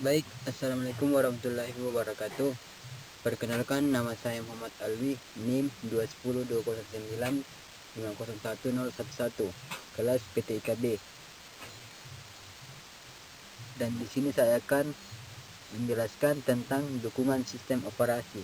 Baik, Assalamualaikum warahmatullahi wabarakatuh. Perkenalkan, nama saya Muhammad Alwi, NIM 2102095011011, kelas PTIKB. Dan di sini saya akan menjelaskan tentang dukungan sistem operasi.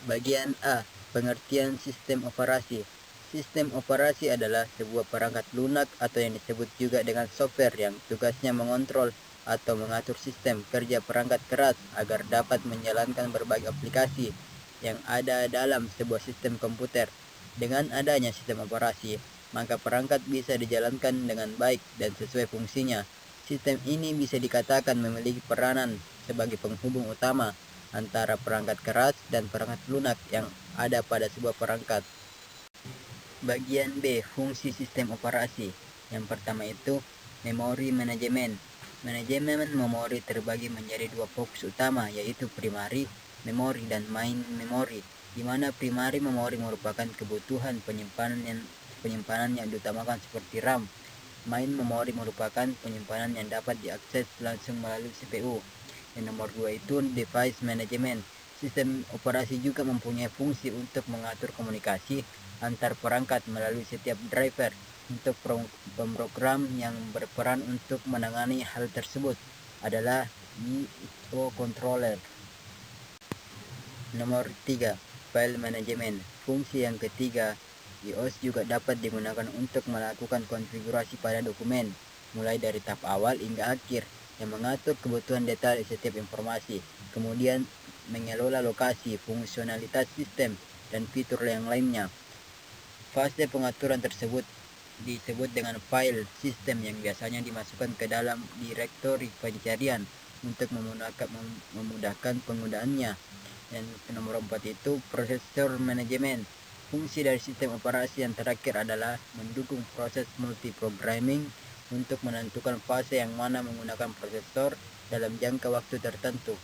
Bagian A, pengertian sistem operasi. Sistem operasi adalah sebuah perangkat lunak atau yang disebut juga dengan software yang tugasnya mengontrol atau mengatur sistem kerja perangkat keras agar dapat menjalankan berbagai aplikasi yang ada dalam sebuah sistem komputer. Dengan adanya sistem operasi, maka perangkat bisa dijalankan dengan baik dan sesuai fungsinya. Sistem ini bisa dikatakan memiliki peranan sebagai penghubung utama antara perangkat keras dan perangkat lunak yang ada pada sebuah perangkat. Bagian B, fungsi sistem operasi. Yang pertama itu memori manajemen. Manajemen memori terbagi menjadi dua fokus utama, yaitu primary memori dan main memori, di mana primary memori merupakan kebutuhan penyimpanan yang diutamakan seperti RAM. Main memori merupakan penyimpanan yang dapat diakses langsung melalui CPU. Yang nomor 2 itu device management. Sistem operasi juga mempunyai fungsi untuk mengatur komunikasi antar perangkat melalui setiap driver. Untuk pemrogram yang berperan untuk menangani hal tersebut adalah I/O controller. Nomor 3, file management. Fungsi yang ketiga, BIOS juga dapat digunakan untuk melakukan konfigurasi pada dokumen, mulai dari tahap awal hingga akhir, yang mengatur kebutuhan detail setiap informasi, kemudian mengelola lokasi, fungsionalitas sistem, dan fitur yang lainnya. Fase pengaturan tersebut disebut dengan file sistem yang biasanya dimasukkan ke dalam direktori pencarian untuk memudahkan penggunaannya. Dan nomor 4 itu prosesor manajemen. Fungsi dari sistem operasi yang terakhir adalah mendukung proses multiprogramming untuk menentukan fase yang mana menggunakan prosesor dalam jangka waktu tertentu.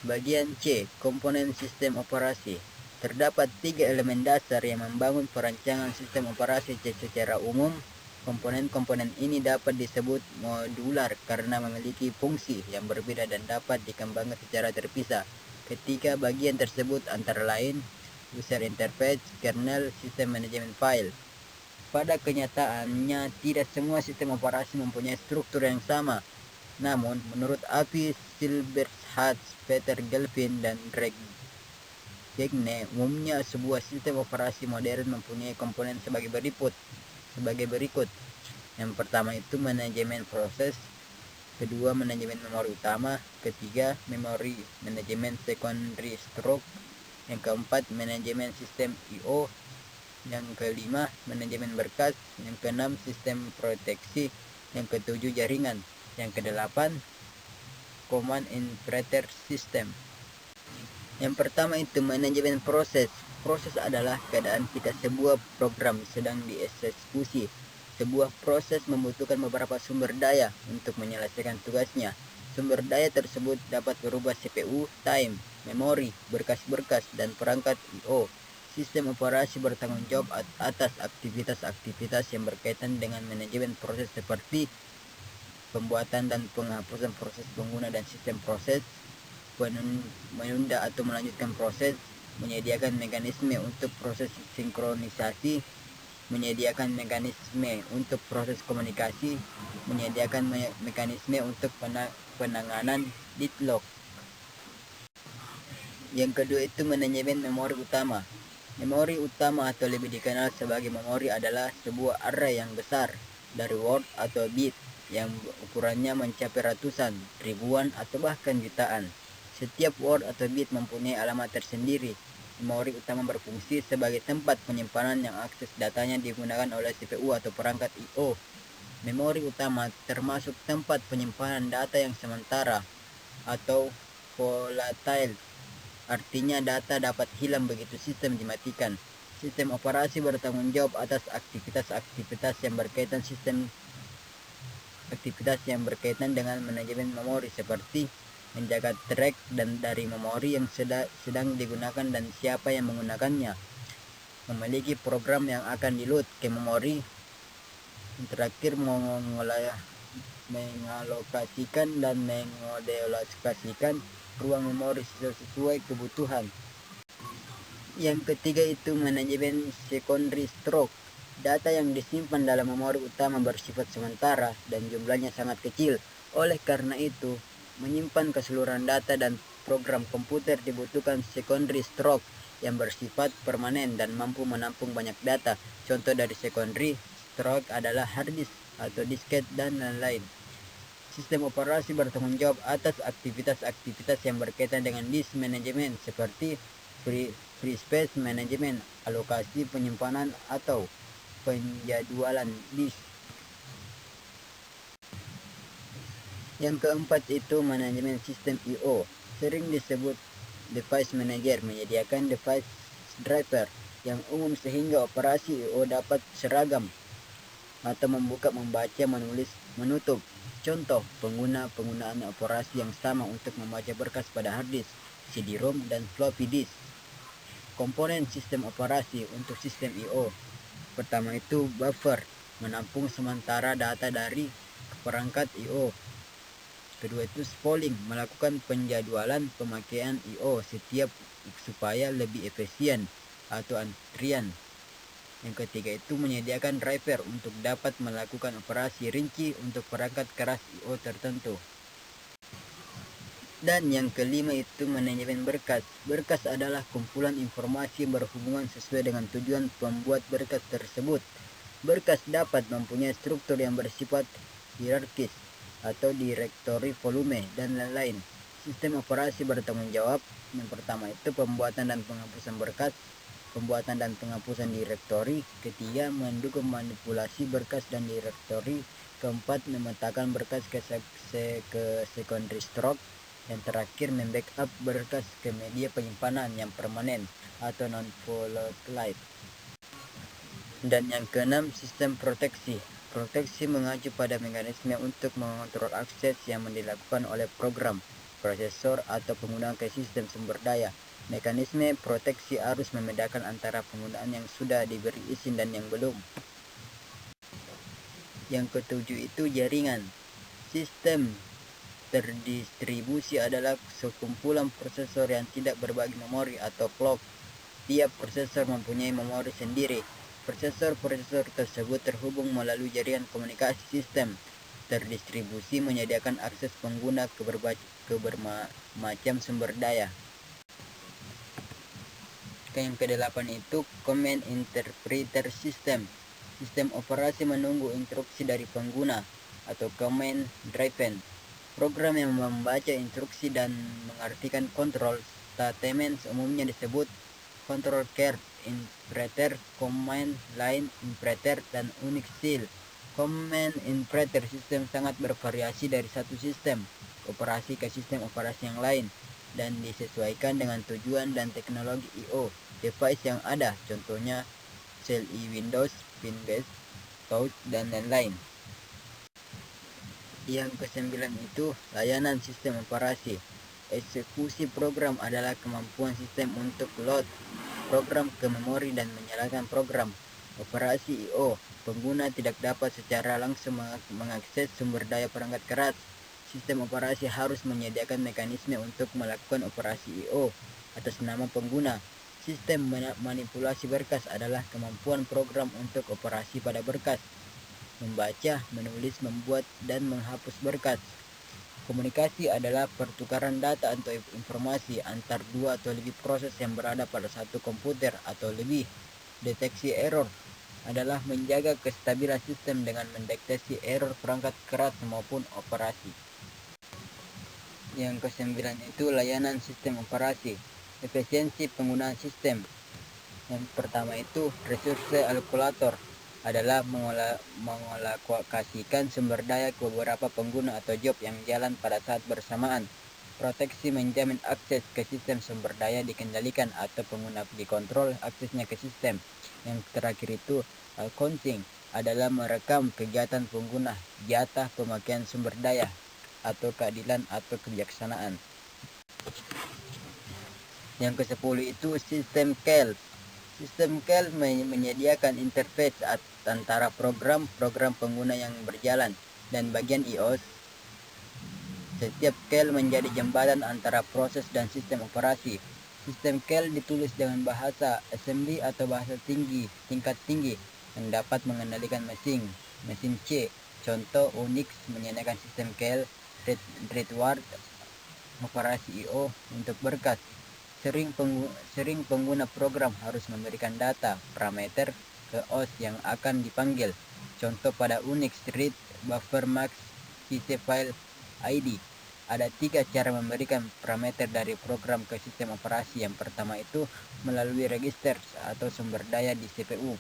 Bagian C, komponen sistem operasi. Terdapat 3 elemen dasar yang membangun perancangan sistem operasi secara umum. Komponen-komponen ini dapat disebut modular karena memiliki fungsi yang berbeda dan dapat dikembangkan secara terpisah. Ketiga bagian tersebut antara lain user interface, kernel, sistem manajemen file. Pada kenyataannya, tidak semua sistem operasi mempunyai struktur yang sama. Namun, menurut Avi Silberschatz, Peter Gelfin, dan Greg Gagne, umumnya sebuah sistem operasi modern mempunyai komponen sebagai berikut. Yang pertama itu manajemen proses, kedua manajemen memori utama, ketiga memori manajemen secondary stroke, yang keempat manajemen sistem I/O, yang kelima manajemen berkas, yang keenam sistem proteksi, yang ketujuh jaringan, yang kedelapan command interpreter system. Yang pertama itu manajemen proses. Proses adalah keadaan ketika sebuah program sedang dieksekusi. Sebuah proses membutuhkan beberapa sumber daya untuk menyelesaikan tugasnya. Sumber daya tersebut dapat berupa CPU, time, memori, berkas-berkas, dan perangkat I/O. Sistem operasi bertanggung jawab atas aktivitas-aktivitas yang berkaitan dengan manajemen proses seperti pembuatan dan penghapusan proses pengguna dan sistem proses, menunda atau melanjutkan proses, menyediakan mekanisme untuk proses sinkronisasi, menyediakan mekanisme untuk proses komunikasi, menyediakan mekanisme untuk penanganan deadlock. Yang kedua itu manajemen memori utama. Memori utama atau lebih dikenal sebagai memori adalah sebuah array yang besar dari word atau bit yang ukurannya mencapai ratusan, ribuan, atau bahkan jutaan. Setiap word atau bit mempunyai alamat tersendiri. Memori utama berfungsi sebagai tempat penyimpanan yang akses datanya digunakan oleh CPU atau perangkat I/O. Memori utama termasuk tempat penyimpanan data yang sementara atau volatile. Artinya data dapat hilang begitu sistem dimatikan. Sistem operasi bertanggung jawab atas aktivitas yang berkaitan dengan manajemen memori seperti menjaga track dan dari memori yang sedang digunakan dan siapa yang menggunakannya, memiliki program yang akan di-load ke memori, yang terakhir mengolah mengalokasikan dan mengodelokasikan ruang memori sesuai kebutuhan. Yang ketiga itu manajemen secondary stroke. Data yang disimpan dalam memori utama bersifat sementara dan jumlahnya sangat kecil. Oleh karena itu, menyimpan keseluruhan data dan program komputer dibutuhkan secondary stroke yang bersifat permanen dan mampu menampung banyak data. Contoh dari secondary stroke adalah hard disk atau disket dan lain-lain. Sistem operasi bertanggung jawab atas aktivitas-aktivitas yang berkaitan dengan disk management seperti free space management, alokasi penyimpanan atau penjadwalan disk. Yang keempat itu manajemen sistem I/O, sering disebut device manager, menyediakan device driver yang umum sehingga operasi I/O dapat seragam atau membuka, membaca, menulis, menutup. Contoh penggunaan operasi yang sama untuk membaca berkas pada hard disk, CD-ROM, dan floppy disk. Komponen sistem operasi untuk sistem I/O. Pertama itu buffer, menampung sementara data dari perangkat I/O. Kedua itu spooling, melakukan penjadwalan pemakaian I/O setiap supaya lebih efisien atau antrian. Yang ketiga itu menyediakan driver untuk dapat melakukan operasi rinci untuk perangkat keras I/O tertentu. Dan yang kelima itu manajemen berkas. Berkas adalah kumpulan informasi berhubungan sesuai dengan tujuan pembuat berkas tersebut. Berkas dapat mempunyai struktur yang bersifat hierarkis atau direktori volume dan lain-lain. Sistem operasi bertanggung jawab. Yang pertama itu pembuatan dan penghapusan berkas, pembuatan dan penghapusan direktori. Ketiga, mendukung manipulasi berkas dan direktori. Keempat, memetakan berkas ke secondary stroke. Yang terakhir, membackup berkas ke media penyimpanan yang permanen atau non-volatile. Dan yang keenam, sistem proteksi. Proteksi mengacu pada mekanisme untuk mengontrol akses yang dilakukan oleh program, prosesor, atau pengguna ke sistem sumber daya. Mekanisme proteksi harus membedakan antara penggunaan yang sudah diberi izin dan yang belum. Yang ketujuh itu jaringan. Sistem terdistribusi adalah sekumpulan prosesor yang tidak berbagi memori atau clock. Tiap prosesor mempunyai memori sendiri. Prosesor-prosesor tersebut terhubung melalui jaringan komunikasi. Sistem terdistribusi menyediakan akses pengguna ke bermacam sumber daya. Yang kedelapan itu command interpreter system. Sistem operasi menunggu instruksi dari pengguna atau command driven. Program yang membaca instruksi dan mengartikan control statements umumnya disebut control card interpreter, command line interpreter, dan Unix shell. Command interpreter sistem sangat bervariasi dari satu sistem operasi ke sistem operasi yang lain dan disesuaikan dengan tujuan dan teknologi I/O device yang ada, contohnya CLI Windows, Pinbase, Touch, dan lain-lain. Yang kesembilan itu layanan sistem operasi. Eksekusi program adalah kemampuan sistem untuk load program ke memori dan menyalakan program. Operasi I/O, pengguna tidak dapat secara langsung mengakses sumber daya perangkat keras. Sistem operasi harus menyediakan mekanisme untuk melakukan operasi I/O atas nama pengguna. Sistem manipulasi berkas adalah kemampuan program untuk operasi pada berkas, membaca, menulis, membuat, dan menghapus berkas. Komunikasi adalah pertukaran data atau informasi antar dua atau lebih proses yang berada pada satu komputer atau lebih. Deteksi error adalah menjaga kestabilan sistem dengan mendeteksi error perangkat keras maupun operasi. Yang kesembilan itu layanan sistem operasi. Efisiensi penggunaan sistem. Yang pertama itu resursi allocator adalah mengalokasikan sumber daya ke beberapa pengguna atau job yang jalan pada saat bersamaan. Proteksi menjamin akses ke sistem sumber daya dikendalikan atau pengguna dikontrol aksesnya ke sistem. Yang terakhir itu accounting adalah merekam kegiatan pengguna, jatah pemakaian sumber daya, atau keadilan atau kebijaksanaan. Yang ke-10 itu sistem CAL. Sistem CAL menyediakan interface antara program pengguna yang berjalan. dan bagian IOS. Setiap kel menjadi jembatan antara proses dan sistem operasi. Sistem kel ditulis dengan bahasa assembly atau bahasa tingkat tinggi yang dapat mengendalikan mesin C. Contoh Unix menyediakan sistem kel reward operasi IO untuk berkas. Sering pengguna program harus memberikan data parameter ke OS yang akan dipanggil. Contoh pada Unix read buffer max PC file ID. Ada 3 cara memberikan parameter dari program ke sistem operasi. Yang pertama itu melalui register atau sumber daya di CPU.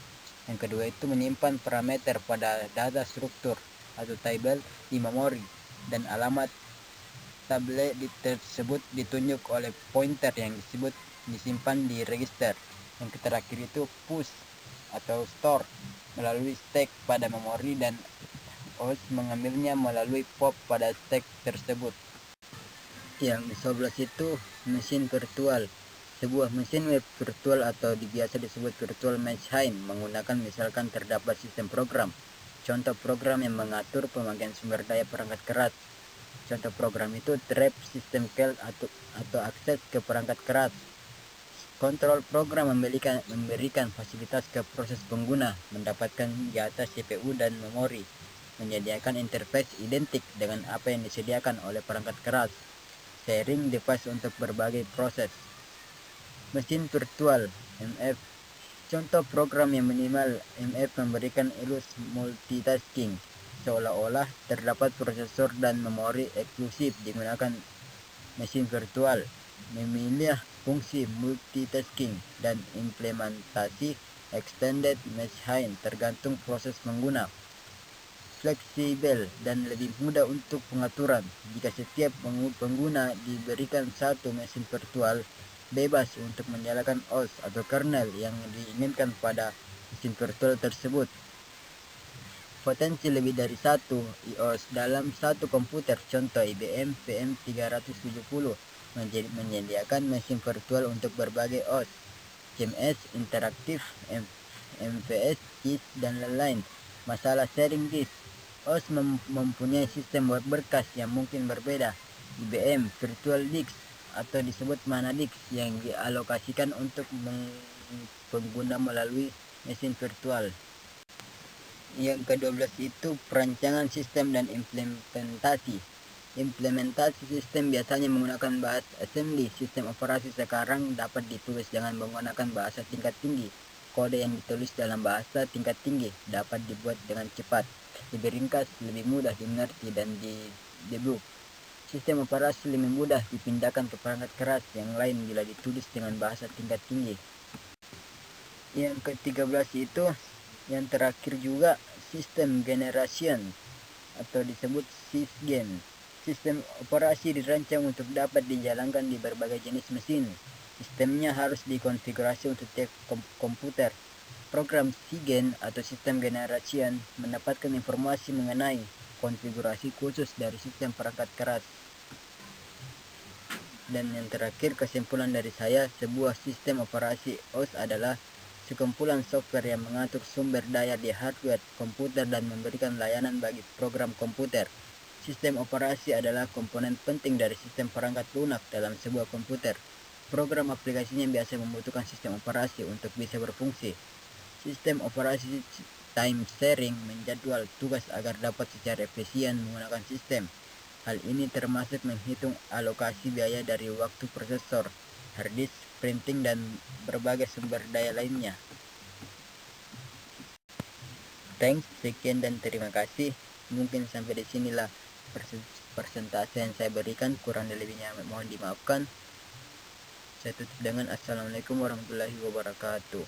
Yang kedua itu menyimpan parameter pada data struktur atau table di memori, dan alamat table tersebut ditunjuk oleh pointer yang disimpan di register. Yang terakhir itu push atau store melalui stack pada memori, dan OS mengambilnya melalui pop pada stack tersebut. Yang di sebelah itu mesin virtual. Sebuah mesin web virtual atau biasa disebut virtual machine menggunakan misalkan terdapat sistem program. Contoh program yang mengatur pemakaian sumber daya perangkat keras. Contoh program itu trap sistem kel atau akses ke perangkat keras. Kontrol program memberikan fasilitas ke proses pengguna mendapatkan data CPU dan memori, menyediakan interface identik dengan apa yang disediakan oleh perangkat keras. Sharing device untuk berbagai proses. Mesin virtual MF. Contoh program yang minimal MF memberikan ilus multitasking, seolah-olah terdapat prosesor dan memori eksklusif digunakan mesin virtual. Memilih fungsi multitasking dan implementasi extended machine tergantung proses pengguna. Fleksibel dan lebih mudah untuk pengaturan. Jika setiap pengguna diberikan satu mesin virtual, bebas untuk menyalakan OS atau kernel yang diinginkan pada mesin virtual tersebut. Potensi lebih dari satu IOS dalam satu komputer. Contoh IBM PM370 menyediakan mesin virtual untuk berbagai OS, CMS, interaktif, MVS, CIS, dan lain-lain. Masalah sharing disk. OS mempunyai sistem berkas yang mungkin berbeda. IBM Virtual Disk atau disebut mana disk yang dialokasikan untuk pengguna melalui mesin virtual. Yang ke-12 itu perancangan sistem dan implementasi. Implementasi sistem biasanya menggunakan bahasa assembly. Sistem operasi sekarang dapat ditulis dengan menggunakan bahasa tingkat tinggi. Kode yang ditulis dalam bahasa tingkat tinggi dapat dibuat dengan cepat, lebih ringkas, lebih mudah dimengerti dan didebug. Sistem operasi lebih mudah dipindahkan ke perangkat keras yang lain bila ditulis dengan bahasa tingkat tinggi. Yang ke-13 itu yang terakhir juga sistem generation atau disebut sysgen. Sistem operasi dirancang untuk dapat dijalankan di berbagai jenis mesin. Sistemnya harus dikonfigurasi untuk tiap komputer. Program sysgen atau sistem generation mendapatkan informasi mengenai konfigurasi khusus dari sistem perangkat keras. Dan yang terakhir, kesimpulan dari saya, sebuah sistem operasi OS adalah sekumpulan software yang mengatur sumber daya di hardware komputer dan memberikan layanan bagi program komputer. Sistem operasi adalah komponen penting dari sistem perangkat lunak dalam sebuah komputer. Program aplikasinya biasa membutuhkan sistem operasi untuk bisa berfungsi. Sistem operasi time sharing menjadwal tugas agar dapat secara efisien menggunakan sistem. Hal ini termasuk menghitung alokasi biaya dari waktu prosesor, hard disk, printing, dan berbagai sumber daya lainnya. Thanks, sekian dan terima kasih. Mungkin sampai di sinilah persentase yang saya berikan, kurang dan lebihnya mohon dimaafkan. Saya tutup dengan Assalamualaikum warahmatullahi wabarakatuh.